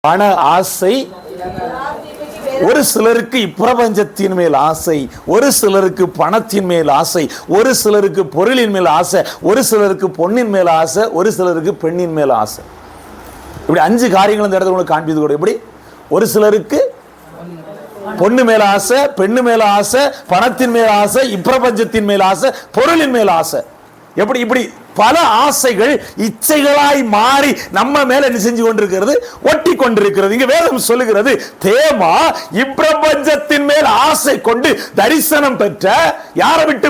பண ஆசை ஒரு சிலருக்கு இப்பிரபஞ்சத்தின் மேல் ஆசை, ஒரு சிலருக்கு பணத்தின் மேல் ஆசை, ஒரு சிலருக்கு பொருளின் மேல் ஆசை, ஒரு சிலருக்கு பொன்னின் மேல் ஆசை, ஒரு சிலருக்கு பெண்ணின் மேல் ஆசை. இப்படி 5 காரியங்கள் இந்த இடத்துல உங்களுக்கு காண்பித்து கூட. இப்படி ஒரு சிலருக்கு பொண்ணு மேல ஆசை, பெண்ணு மேல ஆசை, பணத்தின் மேல் ஆசை, இப்பிரபஞ்சத்தின் மேல் ஆசை, பொருளின் மேல் ஆசை. எப்படி இப்படி பல ஆசைகள் இச்சைகளாய் மாறி நம்ம மேல என்ன செஞ்சு கொண்டிருக்கிறது, ஒட்டி கொண்டிருக்கிறது. இங்க வேதம் சொல்லுகிறது, தேமா இப்பிரபஞ்சத்தின் மேல் ஆசை கொண்டு தரிசனம் பெற்ற யாரை விட்டு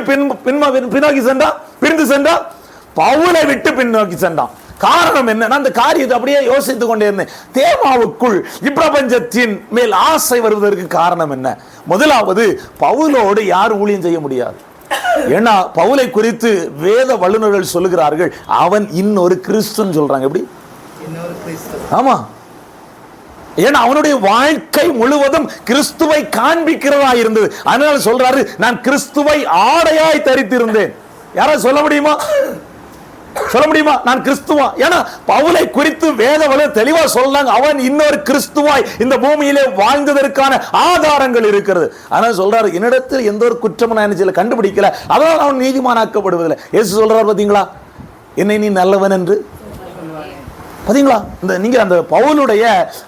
பின்னோக்கி சென்றான், பிரிந்து சென்றான், பவுலை விட்டு பின்னோக்கி சென்றான். காரணம் என்ன? அந்த காரியத்தை அப்படியே யோசித்துக் கொண்டே இருந்தேன். தேமாவுக்குள் இப்பிரபஞ்சத்தின் மேல் ஆசை வருவதற்கு காரணம் என்ன? முதலாவது, பவுலோடு யார் ஊழியம் செய்ய முடியாது. ஏன்னா பவுலை குறித்து வேத வல்லுநர்கள் சொல்லுகிறார்கள், அவன் இன்னொரு கிறிஸ்துன்னு சொல்றாங்க. எப்படி? ஆமா, ஏன்னா அவனுடைய வாழ்க்கை முழுவதும் கிறிஸ்துவை காண்பிக்கிறதா இருந்தது. அதனால சொல்றாரு, நான் கிறிஸ்துவை ஆடையாய் தரித்திருந்தேன். யாராவது சொல்ல முடியுமா? சொல்ல முடியுமா நான் கிறிஸ்துவா? ஏன்னா பவுலை குறித்து வேத வல்லுநர் தெளிவா சொல்றாங்க, அவன் இன்னொரு கிறிஸ்துவாய் இந்த பூமியிலே வாழ்ந்ததற்கான ஆதாரங்கள் இருக்கிறது. அதனால சொல்றாரு, என்னிடத்தில் எந்த ஒரு குற்றமும் நான் என்ன கண்டுபிடிக்கல, அதனால் அவன் நீதிமானாக்கப்படுவதில்லை. இயேசு சொல்றாரு, பாத்தீங்களா, என்னை நீ நல்லவன் என்று. பாத்தீங்களா, இந்த நீங்க அந்த பவுலுடைய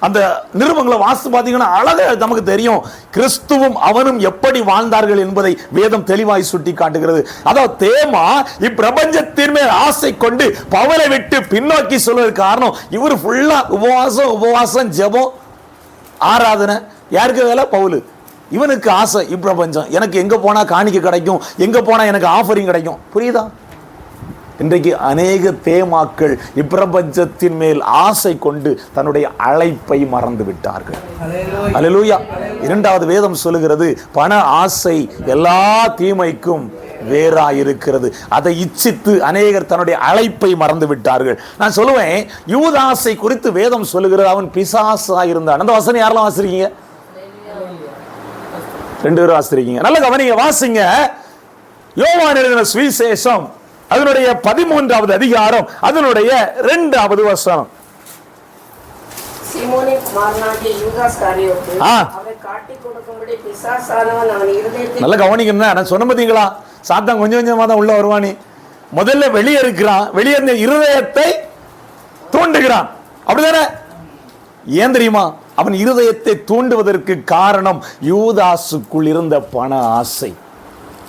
அந்த நிருபங்களை வாசித்து பாத்தீங்கன்னா அழகா நமக்கு தெரியும், கிறிஸ்துவும் அவனும் எப்படி வாழ்ந்தார்கள் என்பதை வேதம் தெளிவாய் சுட்டி காட்டுகிறது. அதாவது தேமா இப்பிரபஞ்சத்தின் மேல் ஆசை கொண்டு பவுலை விட்டு பின்னோக்கி சொல்வதற்கு காரணம், இவர் ஃபுல்லா உபவாசம் ஜெபம் ஆராதனை. யாருக்கு வேலை? பவுலு. இவனுக்கு ஆசை இப்பிரபஞ்சம், எனக்கு எங்க போனா காணிக்கை கிடைக்கும், எங்க போனா எனக்கு ஆஃபரிங் கிடைக்கும். புரியுதா? இன்றைக்கு அநேக தேமாக்கள் இப்பிரபஞ்சத்தின் மேல் ஆசை கொண்டு தன்னுடைய அழைப்பை மறந்து விட்டார்கள். அல்லேலூயா. இரண்டாவது வேதம் சொல்லுகிறது, பண ஆசை எல்லா தீமைக்கும் வேறாயிருக்கிறது. அதை இச்சித்து அநேகர் தன்னுடைய அழைப்பை மறந்து விட்டார்கள். நான் சொல்லுவேன், யூதாசை குறித்து வேதம் சொல்லுகிறது, அவன் பிசாசா இருந்தான். அந்த வசனம் யாரெல்லாம் வாசிருக்கீங்க? 2 பேரும் வாசிருக்கீங்க. நல்ல கவனிங்க, வாசிங்க. யோவான் எழுதின சுவிசேஷம் அதனுடைய 13வது அதிகாரம் அதனுடைய 2வது வசனம். சீமோனின் குமாரனாகிய யூதாஸ் காரியோத்து அவரை காட்டிக் கொடுக்கும்படி பிசாசானவன் அவன் இருதயத்தை. நல்ல கவனிக்கணும், நான் சொன்ன பாத்தீங்களா, சாத்தான் கொஞ்சம் கொஞ்சமா தான் உள்ள வருவானி. முதல்ல வெளியே இருக்கிறான், வெளியே இருந்த இருதயத்தை தூண்டுகிறான். அப்படிதானே? ஏன் தெரியுமா? அவன் இருதயத்தை தூண்டுவதற்கு காரணம் யூதாசுக்குள் இருந்த பண ஆசை.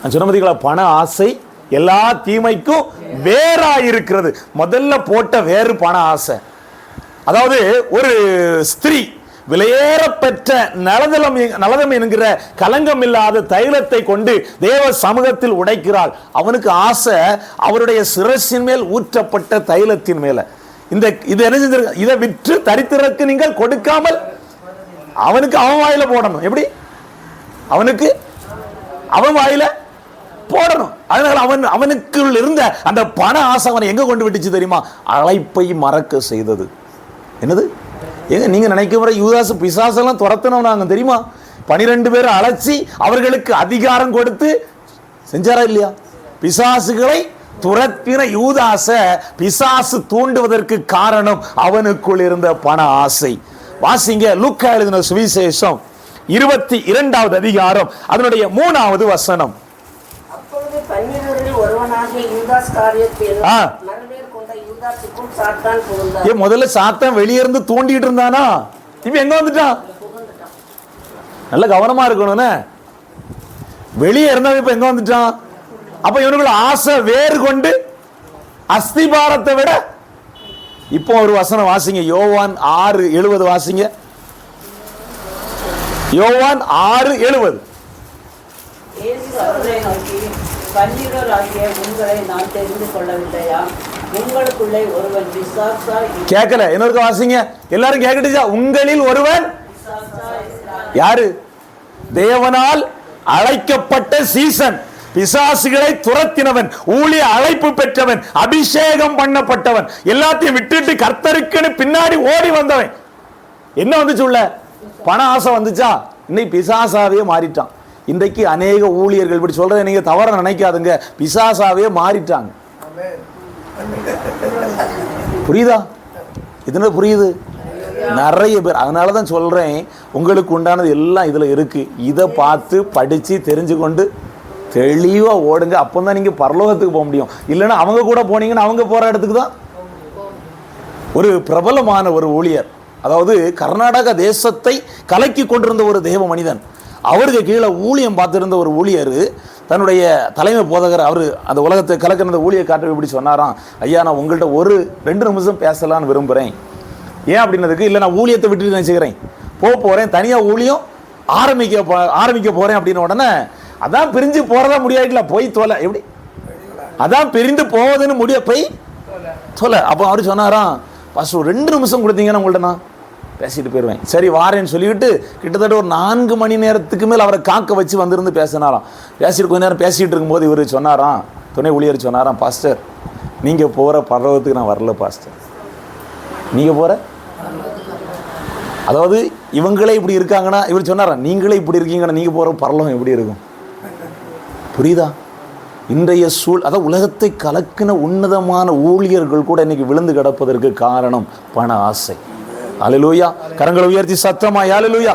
நான் சொன்ன பாத்தீங்களா, பண ஆசை எல்லா தீமைக்கும் வேறாயிருக்கிறது. முதல்ல போட்ட வேறு பண ஆசை. அதாவது ஒரு ஸ்திரீ விலையேறப்பெற்ற நலதம் என்கிற கலங்கம் இல்லாத தைலத்தை கொண்டு தேவ சமூகத்தில் உடைக்கிறாள். அவனுக்கு ஆசை அவருடைய சிரசின் மேல் ஊற்றப்பட்ட தைலத்தின் மேல. இது என்ன செஞ்சிருக்க, இதை விற்று தரித்திரருக்கு நீங்கள் கொடுக்காமல் அவனுக்கு அவன் வாயில போடணும். எப்படி? அவனுக்கு அவன் வாயில போடணும். அதனால அவனுக்குள் இருந்த அந்த பண ஆசை அவனை எங்க கொண்டு விட்டுச்சு தெரியுமா? அழைப்பை மறக்க செய்தது. என்னது? ஏங்க நீங்க நினைக்கிற யூதாசு பிசாசெல்லாம் துரத்தினவனாங்க தெரியுமா? 12 பேரை அழைச்சி அவர்களுக்கு அதிகாரம் கொடுத்து செஞ்சாரா இல்லையா? பிசாசுகளை துரத்தின யூதாச பிசாசு தூண்டுவதற்கு காரணம் அவனுக்குள் இருந்த பண ஆசை. வாசிங்க, லூக்கா எழுதின சுவிசேஷம் 22வது அதிகாரம் அதனுடைய 3வது வசனம். முதல்ல சாத்தான் வெளியே இருந்து தூண்டிட்டு இருந்தானா, இப்ப எங்க வந்துட்டான்? நல்ல கவனமா இருக்கணும். வெளியே இருந்தா இப்ப எங்க வந்துட்டான்? அப்ப இவனுக்குள்ள ஆசை வேறு கொண்டு அஸ்திபாரத்தை விட. இப்போ ஒரு வசனம் வாசிங்க, யோவான் 6:70 வாசிங்க. யோவான் 6:70. கேட்கல, இன்னொரு வாசிங்க, எல்லாரும் கேட்கட்டுச்சா? உங்களில் ஒருவன் யாரு? தேவனால் அழைக்கப்பட்ட சீசன், பிசாசுகளை துரத்தினவன், ஊழிய அழைப்பு பெற்றவன், அபிஷேகம் பண்ணப்பட்டவன், எல்லாத்தையும் விட்டுட்டு கர்த்தருக்குன்னு பின்னாடி ஓடி வந்தவன். என்ன வந்துச்சு? உள்ள பண ஆசை வந்துச்சா? இன்னைக்கு பிசாசாவே மாறிட்டான். இன்றைக்கு அநேக ஊழியர்கள், இப்படி சொல்றதை நீங்க தவற நினைக்காதுங்க, பிசாசாவே மாறிட்டாங்க. புரியுதா? இதுன்னு புரியுது? நிறைய பேர். அதனால தான் சொல்கிறேன், உங்களுக்கு உண்டானது எல்லாம் இதில் இருக்குது. இதை பார்த்து படித்து தெரிஞ்சு கொண்டு தெளிவாக ஓடுங்க. அப்போ தான் நீங்கள் பரலோகத்துக்கு போக முடியும். இல்லைன்னா அவங்க கூட போனீங்கன்னா அவங்க போகிற இடத்துக்கு தான். ஒரு பிரபலமான ஒரு ஊழியர், அதாவது கர்நாடக தேசத்தை கலக்கி கொண்டிருந்த ஒரு தேவ மனிதன், அவருக்கு கீழே ஊழியம் பார்த்துருந்த ஒரு ஊழியர் தன்னுடைய தலைமை போதகர், அவர் அந்த உலகத்தை கலக்கிற ஊழிய காட்ட இப்படி சொன்னாராம், ஐயா நான் உங்கள்கிட்ட ஒரு 2 நிமிஷம் பேசலான்னு விரும்புகிறேன். ஏன் அப்படின்னதுக்கு, இல்லை நான் ஊழியத்தை விட்டுட்டு நினச்சிக்கிறேன், போகிறேன், தனியாக ஊழியம் ஆரம்பிக்க போகிறேன் அப்படின்ன உடனே, அதான் பிரிஞ்சு போகிறதா முடியாதுல, போய் தோலை எப்படி, அதான் பிரிந்து போவதுன்னு முடிய போய் தோலை. அப்போ அவர் சொன்னாராம், ஃபஸ்ட் ஒரு 2 நிமிஷம் கொடுத்தீங்கன்னா உங்கள்கிட்ட நான் பேசிட்டு போயிடுவேன். சரி வாரேன்னு சொல்லிவிட்டு கிட்டத்தட்ட ஒரு 4 மணி நேரத்துக்கு மேல் அவரை காக்க வச்சு வந்திருந்து பேசினாராம். பேசிட்டு கொஞ்ச நேரம் பேசிகிட்டு இருக்கும்போது இவர் சொன்னாராம், துணை ஊழியர் சொன்னாராம், பாஸ்டர் நீங்கள் போகிற பரலோகத்துக்கு நான் வரல பாஸ்டர், நீங்கள் போகிற, அதாவது இவங்களே இப்படி இருக்காங்கன்னா, இவர் சொன்னாராம் நீங்களே இப்படி இருக்கீங்கன்னா நீங்கள் போகிற பரலோகம் எப்படி இருக்கும்? புரியுதா? இன்றைய அதாவது உலகத்தை கலக்கின உன்னதமான ஊழியர்கள் கூட இன்னைக்கு விழுந்து கிடப்பதற்கு காரணம் பண ஆசை. அல்லேலூயா, கரங்களை உயர்த்தி சத்தமா அல்லேலூயா.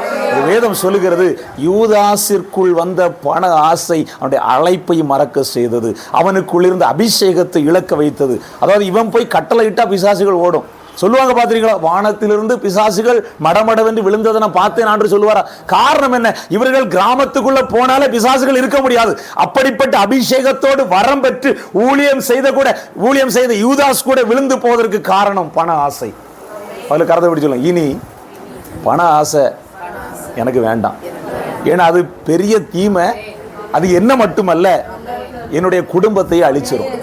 வேதம் சொல்லுகிறது, யூதாசிற்குள் வந்த பண ஆசை அவனுடைய அழைப்பை மறக்க செய்தது, அவனுக்குள் இருந்த அபிஷேகத்தை இழக்க வைத்தது. அதாவது இவன் போய் கட்டளையிட்டா பிசாசுகள் ஓடும். சொல்லுவாங்க பார்த்திருக்கீங்களா, வானத்திலிருந்து பிசாசுகள் மடமடவென்று விழுந்ததை நான் பார்த்தேன் என்று சொல்லுவாரா? காரணம் என்ன? இவர்கள் கிராமத்துக்குள்ள போனாலே பிசாசுகள் இருக்க முடியாது. அப்படிப்பட்ட அபிஷேகத்தோடு வரம் பெற்று ஊழியம் செய்த யூதாஸ் கூட விழுந்து போவதற்கு காரணம் பண ஆசை. அதில் கருத்தை பிடி சொல்லுங்க, இனி பண ஆசை எனக்கு வேண்டாம். ஏன்னா அது பெரிய தீமை. அது என்ன மட்டுமல்ல, என்னுடைய குடும்பத்தையே அழிச்சிடும்.